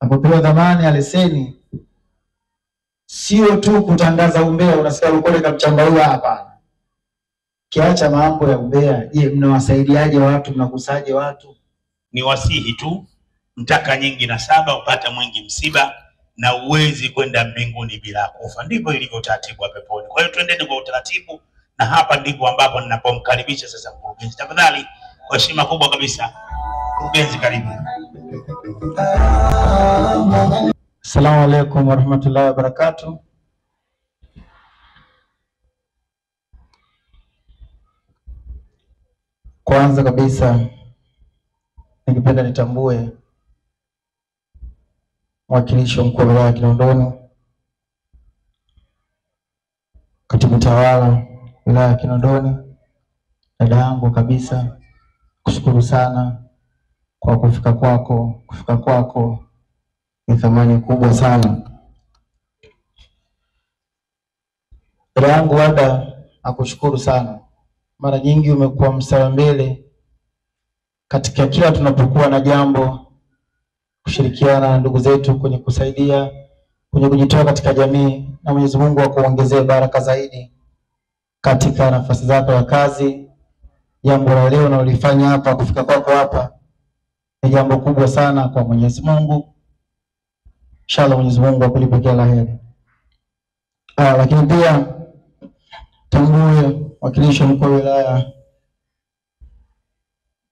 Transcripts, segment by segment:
Napopewa dhamana ya leseni sio tu kutangaza umbea, unasikia Lukole kamchambaua, hapana. Kiacha mambo ya umbea, je, mnawasaidiaje watu, mnakusaje watu? Ni wasihi tu, mtaka nyingi na saba upata mwingi msiba, na uwezi kwenda mbinguni bila kufa. Ndivyo ilivyo utaratibu wa peponi. Kwa hiyo twendeni kwa utaratibu, na hapa ndipo ambapo ninapomkaribisha sasa mkurugenzi. Tafadhali kwa heshima kubwa kabisa, mkurugenzi, karibu. Asalamu alaykum warahmatullahi wabarakatuh. Kwanza kabisa ningependa nitambue mwakilishi wa mkuu wa wilaya ya Kinondoni, katibu tawala wilaya ya Kinondoni, dada yangu kabisa, kushukuru sana kwa kufika kwako. Kufika kwako ni thamani kubwa sana. Dada yangu Wada, nakushukuru sana. Mara nyingi umekuwa mstari mbele katika kila tunapokuwa na jambo, kushirikiana na ndugu zetu kwenye kusaidia, kwenye kujitoa katika jamii, na Mwenyezi Mungu akuongezee baraka zaidi katika nafasi zako ya kazi. Jambo la leo unalofanya hapa, kufika kwako hapa, ni jambo kubwa sana kwa Mwenyezi Mungu. Inshallah Mwenyezi Mungu akulipe kila la heri. Lakini pia tambue wakilishi mkuu wa wilaya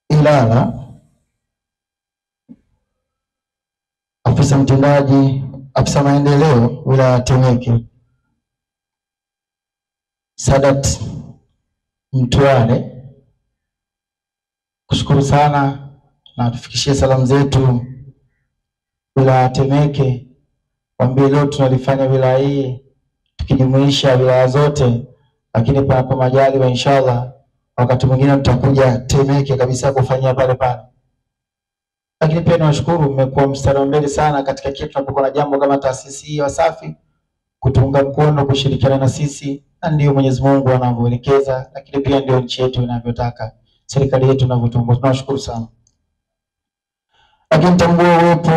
Ilala, afisa mtendaji, afisa maendeleo wilaya Temeke, Sadat Mtware, kushukuru sana na tufikishie salamu zetu wilaya Temeke. Kwambie leo tunalifanya wilaya hii tukijumuisha wilaya zote, lakini panapo majaliwa inshallah wakati mwingine tutakuja Temeke kabisa kufanyia pale pale. Lakini pia nawashukuru, mmekuwa mstari mbele sana katika kile tunapokuwa na jambo kama taasisi hii Wasafi, kutunga mkono, kushirikiana na sisi, na ndio Mwenyezi Mungu anavyoelekeza, lakini pia ndio nchi yetu inavyotaka, serikali yetu inavyotuongoza. Tunashukuru sana. Lakini tambua uwepo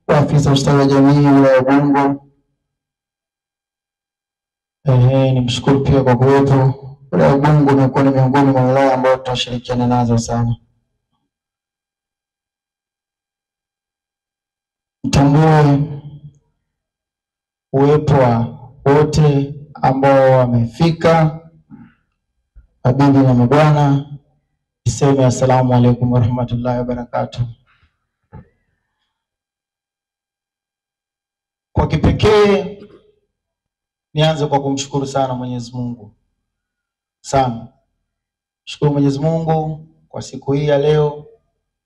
wa afisa ustawi wa jamii wilaya ya Ubungo. Nimshukuru pia kwa kuwepo. Wilaya ya Ubungo imekuwa ni miongoni mwa wilaya ambayo tunashirikiana nazo sana. Tambue uwepo wa wote ambao wamefika, mabibi na mabwana. Niseme asalamu alaykum warahmatullahi wabarakatuh. Kwa kipekee nianze kwa kumshukuru sana Mwenyezi Mungu sana. Shukuru Mwenyezi Mungu kwa siku hii ya leo,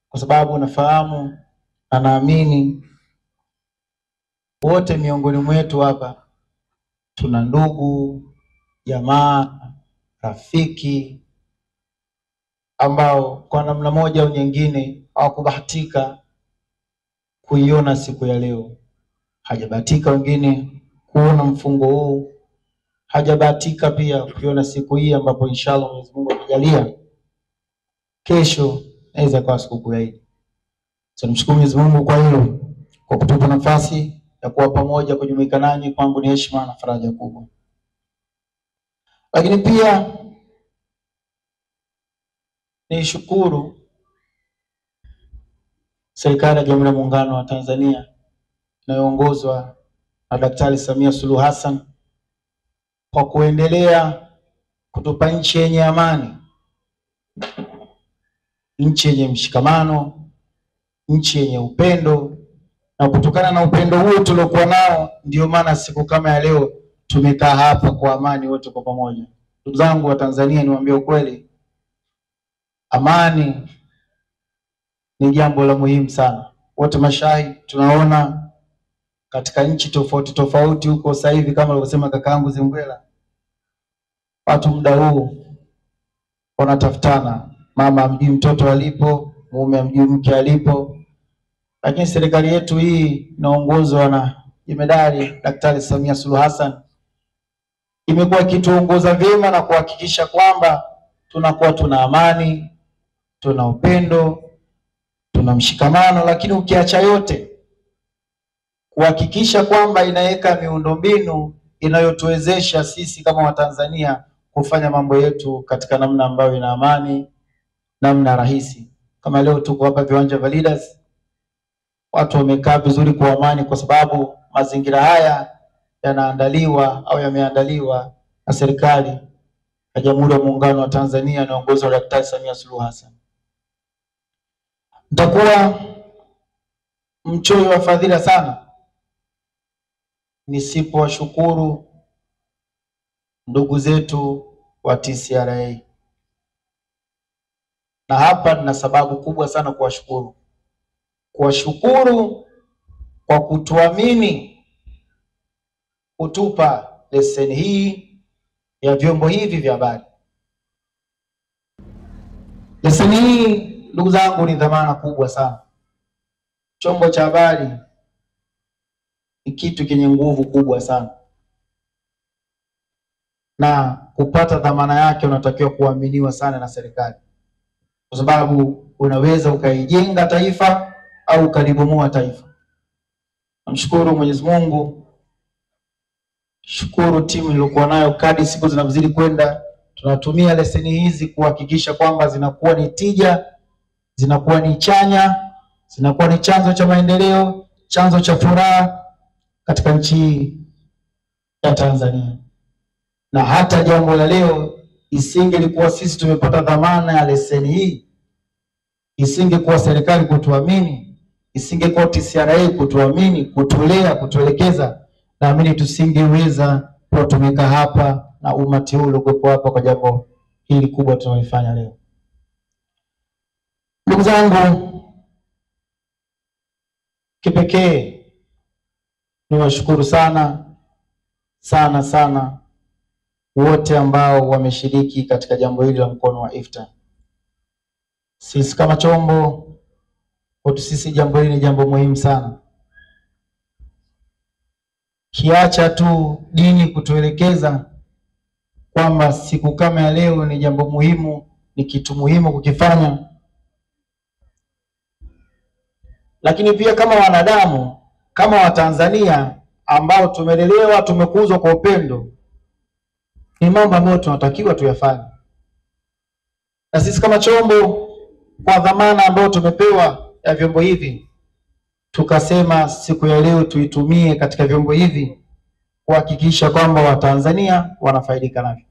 kwa sababu nafahamu na naamini wote miongoni mwetu hapa tuna ndugu, jamaa, rafiki ambao kwa namna moja au nyingine hawakubahatika kuiona siku ya leo. Hajabahatika wengine kuona mfungo huu, hajabahatika pia kuiona siku hii ambapo inshallah Mwenyezi Mungu akijalia kesho naweza kuwa siku ya Eid. Tunamshukuru Mwenyezi Mungu kwa hilo, kwa kutupa nafasi ya kuwa pamoja, kujumuika nanyi. Kwangu ni heshima na faraja kubwa. Lakini pia nishukuru serikali ya Jamhuri ya Muungano wa Tanzania inayoongozwa na Daktari Samia Suluhu Hassan kwa kuendelea kutupa nchi yenye amani, nchi yenye mshikamano, nchi yenye upendo. Na kutokana na upendo huo tuliokuwa nao, ndio maana siku kama ya leo tumekaa hapa kwa amani wote kwa pamoja. Ndugu zangu wa Tanzania, niwaambie ukweli, amani ni jambo la muhimu sana. Wote mashahidi tunaona katika nchi tofauti tofauti huko sasa hivi, kama alivyosema kakaangu Zimbwela, watu muda huu wanatafutana, mama amjui mtoto alipo, mume amjui mke alipo. Lakini serikali yetu hii inaongozwa na Jemedari Daktari Samia Suluhu Hassan imekuwa ikituongoza vyema na kuhakikisha kwamba tunakuwa tuna amani, tuna upendo, tuna mshikamano. Lakini ukiacha yote, kuhakikisha kwamba inaweka miundombinu inayotuwezesha sisi kama Watanzania kufanya mambo yetu katika namna ambayo ina amani, namna rahisi. Kama leo tuko hapa viwanja vya Leaders, watu wamekaa vizuri kwa amani, kwa sababu mazingira haya yanaandaliwa au yameandaliwa na serikali ya Jamhuri ya Muungano wa Tanzania inayoongozwa na Daktari Samia Suluhu Hassan. Nitakuwa mchoyo wa fadhila sana nisipowashukuru ndugu zetu wa TCRA, na hapa nina sababu kubwa sana kuwashukuru kwa kutuamini, kutupa leseni hii ya vyombo hivi vya habari. Leseni hii ndugu zangu ni dhamana kubwa sana. Chombo cha habari ni kitu kenye nguvu kubwa sana, na kupata dhamana yake unatakiwa kuaminiwa sana na serikali, kwa sababu unaweza ukaijenga taifa au ukalibomoa taifa. Namshukuru Mwenyezi Mungu, shukuru timu iliyokuwa nayo, kadri siku zinazozidi kwenda tunatumia leseni hizi kuhakikisha kwamba zinakuwa ni tija, zinakuwa ni chanya, zinakuwa ni chanzo cha maendeleo, chanzo cha furaha katika nchi ya Tanzania. Na hata jambo la leo, isingelikuwa sisi tumepata dhamana ya leseni hii, isingekuwa serikali kutuamini, isingekuwa TCRA kutuamini, kutulea, kutuelekeza, naamini tusingeweza kutumika hapa na umati huu uliokuwa hapa kwa jambo hili kubwa tunalifanya leo. Ndugu zangu, kipekee niwashukuru sana sana sana wote ambao wameshiriki katika jambo hili la mkono wa iftar. Sisi kama chombo, kwetu sisi jambo hili ni jambo muhimu sana. Kiacha tu dini kutuelekeza kwamba siku kama ya leo ni jambo muhimu, ni kitu muhimu kukifanya, lakini pia kama wanadamu, kama Watanzania ambao tumelelewa, tumekuzwa kwa upendo, ni mambo ambayo tunatakiwa tuyafanye. Na sisi kama chombo, kwa dhamana ambayo tumepewa ya vyombo hivi, tukasema siku ya leo tuitumie katika vyombo hivi kuhakikisha kwamba Watanzania wanafaidika navyo.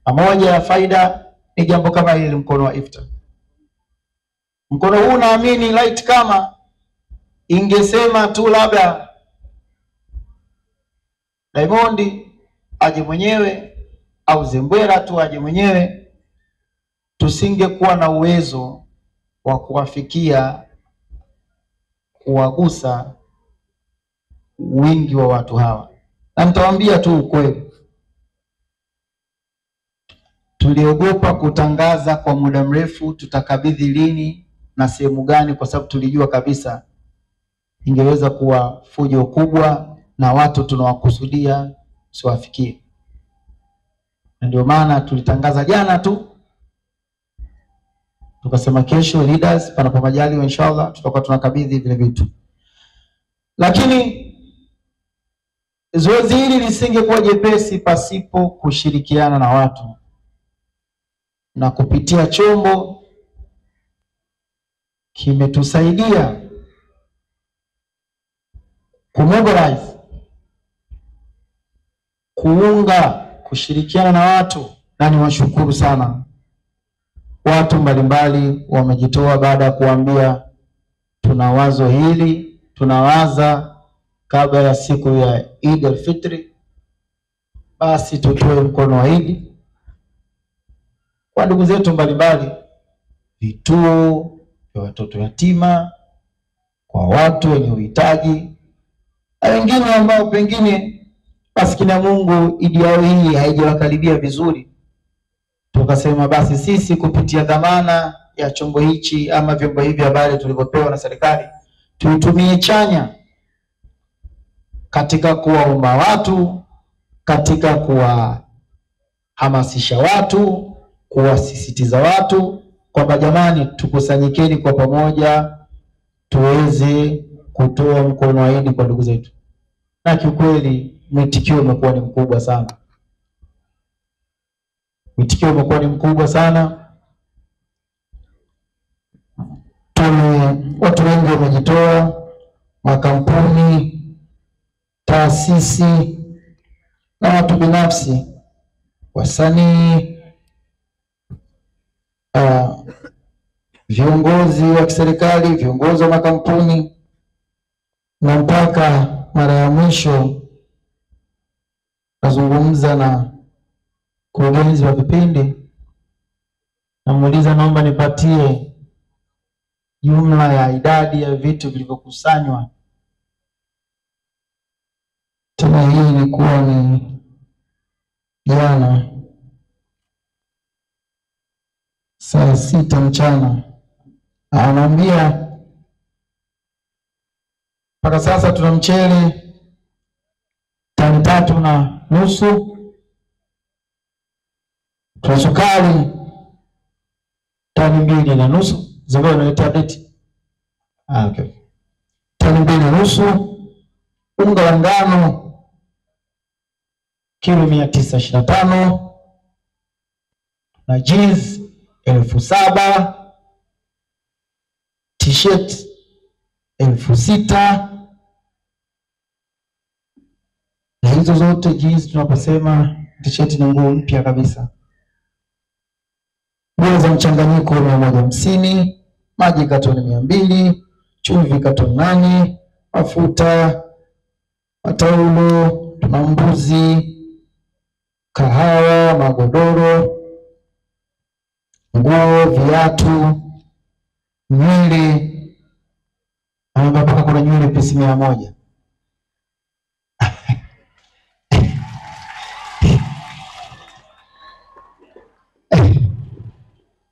Pamoja ya faida ni jambo kama hili, mkono wa iftar. Mkono huu naamini light kama ingesema tu labda Diamond aje mwenyewe au Zembwera tu aje mwenyewe, tusingekuwa na uwezo wa kuwafikia, kuwagusa wingi wa watu hawa. Na nitawaambia tu ukweli, tuliogopa kutangaza kwa muda mrefu tutakabidhi lini na sehemu gani, kwa sababu tulijua kabisa ingeweza kuwa fujo kubwa na watu tunawakusudia siwafikie. Na ndio maana tulitangaza jana tu, tukasema kesho Leaders, panapo majaliwa inshallah tutakuwa tunakabidhi vile vitu. Lakini zoezi hili lisingekuwa jepesi pasipo kushirikiana na watu, na kupitia chombo kimetusaidia kumobilize, kuunga, kushirikiana na watu. Na niwashukuru sana watu mbalimbali wamejitoa baada ya kuambia tuna wazo hili, tunawaza kabla ya siku ya Eid al-Fitr, basi tutoe mkono wa Eid kwa ndugu zetu mbalimbali, vituo vya watoto yatima, kwa watu wenye uhitaji, na wengine ambao pengine maskini ya Mungu Eid yao hii haijawakaribia vizuri. Tukasema basi sisi kupitia dhamana ya chombo hichi ama vyombo hivi habari tulivyopewa na serikali, tuitumie chanya katika kuwaomba watu, katika kuwahamasisha watu, kuwasisitiza watu kwamba jamani, tukusanyikeni kwa pamoja tuweze kutoa mkono wa Idi kwa ndugu zetu, na kiukweli mwitikio umekuwa ni mkubwa sana. Mwitikio umekuwa ni mkubwa sana. Watu wengi wamejitoa, makampuni, taasisi na watu binafsi, wasanii, viongozi wa kiserikali, viongozi wa makampuni, na mpaka mara ya mwisho nazungumza na mkurugenzi wa vipindi, namuuliza naomba nipatie jumla ya idadi ya vitu vilivyokusanywa. Tena hii ilikuwa ni jana saa 6 mchana. Anaambia mpaka sasa tuna mchele tani 3.5, tuna sukari tani 2.5. Zingine unaleta date. Okay. Tani 2.5, unga wa ngano kilo 925, na jeans 7,000, t-shirt 6,000. Na hizo zote jeans, tunaposema t-shirt ni nguo mpya kabisa. Nguo za mchanganyiko 150, maji katoni 200, chumvi katoni 8, mafuta, mataulo, tuna mbuzi, kahawa, magodoro, nguo, viatu, nywele. Mpaka kuna nywele pesi 100.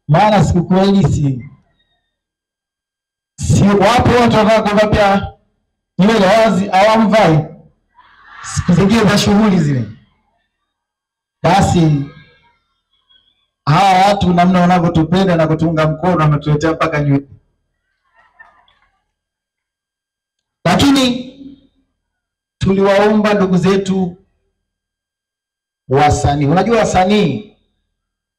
Maana sikukweli si wapo watu wanavaa pia nywele wazi hawamvai siku zingine za shughuli zile. Basi hawa watu namna wanavyotupenda na kutunga mkono wametuletea mpaka nywele. Lakini tuliwaomba ndugu zetu wasanii. Unajua wasanii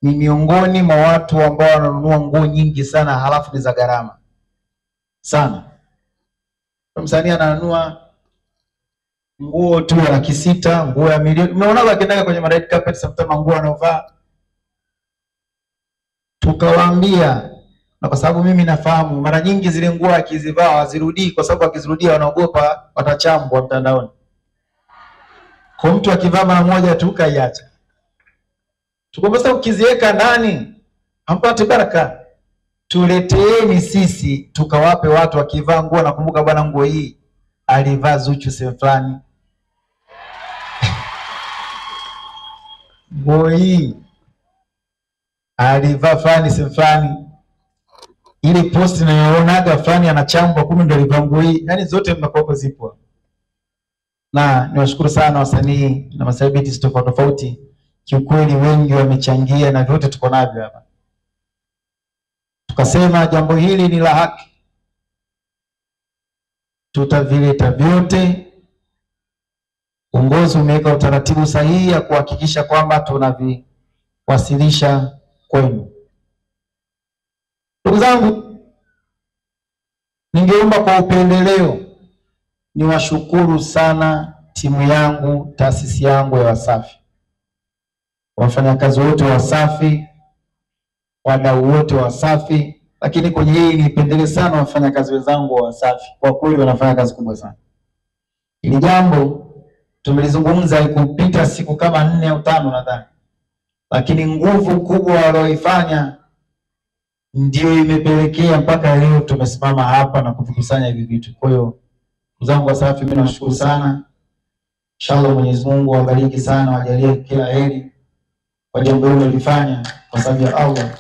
ni miongoni mwa watu ambao wananunua nguo nyingi sana, halafu ni za gharama sana. Msanii ananunua nguo tu ya 600,000, nguo ya milioni. Unaona wakienda kwenye red carpet sometimes nguo anavaa. Tukawaambia, na kwa sababu mimi nafahamu mara nyingi zile nguo akizivaa hazirudi, kwa sababu akizirudia wanaogopa watachambwa mtandaoni. Kwa mtu akivaa mara moja tu kaiacha. Tukombosa ukiziweka ndani hampati baraka. Tuleteeni sisi tukawape watu wakivaa nguo. Nakumbuka bwana nguo hii alivaa Zuchu sehemu fulani. Nguo hii alivaa fulani sehemu fulani. Ile post ninayonaga fulani anachambwa kumbe ndio alivaa nguo hii. Yaani zote mnakuwa zipo. Na niwashukuru sana wasanii na mashabiki tofauti tofauti. Kiukweli wengi wamechangia na vyote tuko navyo hapa. Tukasema jambo hili ni la haki, tutavileta vyote. Uongozi umeweka utaratibu sahihi ya kuhakikisha kwamba tunaviwasilisha kwenu. Ndugu zangu, ningeomba kwa upendeleo niwashukuru sana timu yangu, taasisi yangu ya Wasafi, wafanyakazi wote wa Wasafi, wadau wote wa Wasafi. Lakini kwenye hii nipendelee sana wafanyakazi wenzangu wa Wasafi, kwa kweli wanafanya kazi kubwa sana. Hili jambo tumelizungumza ikupita siku kama 4 au 5 nadhani, lakini nguvu kubwa walioifanya ndio imepelekea mpaka leo tumesimama hapa na kuvikusanya hivi vitu. Kwa hiyo ndugu zangu Wasafi, mimi nashukuru sana. Inshallah Mwenyezi Mungu awabariki sana, wajalie kila heri kwa jambo hilo lilifanya kwa sababu ya Allah.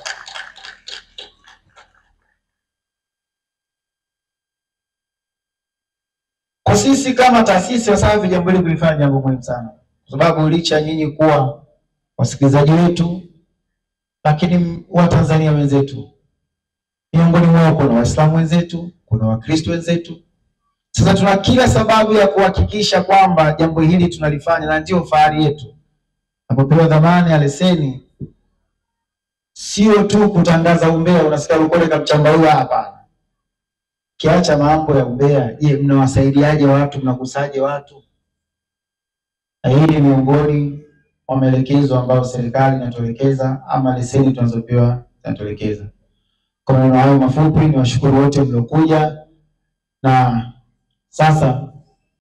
Kwa sisi kama taasisi Wasafi, jambo hili kulifanya jambo muhimu sana, kwa sababu licha nyinyi kuwa wasikilizaji wetu, lakini Watanzania wenzetu, miongoni mwao kuna Waislamu wenzetu, kuna Wakristo wenzetu. Sasa tuna kila sababu ya kuhakikisha kwamba jambo hili tunalifanya, na ndio fahari yetu. Napopewa dhamana ya leseni, sio tu kutangaza umbea, unasikia Lukole kamchambaua, hapana. Kiacha mambo ya umbea, je, mnawasaidiaje watu, mnakusaje watu? Na hili miongoni mwa maelekezo ambayo serikali inatuelekeza, ama leseni tunazopewa zinatuelekeza. Kwa maneno hayo mafupi, niwashukuru wote mliokuja, na sasa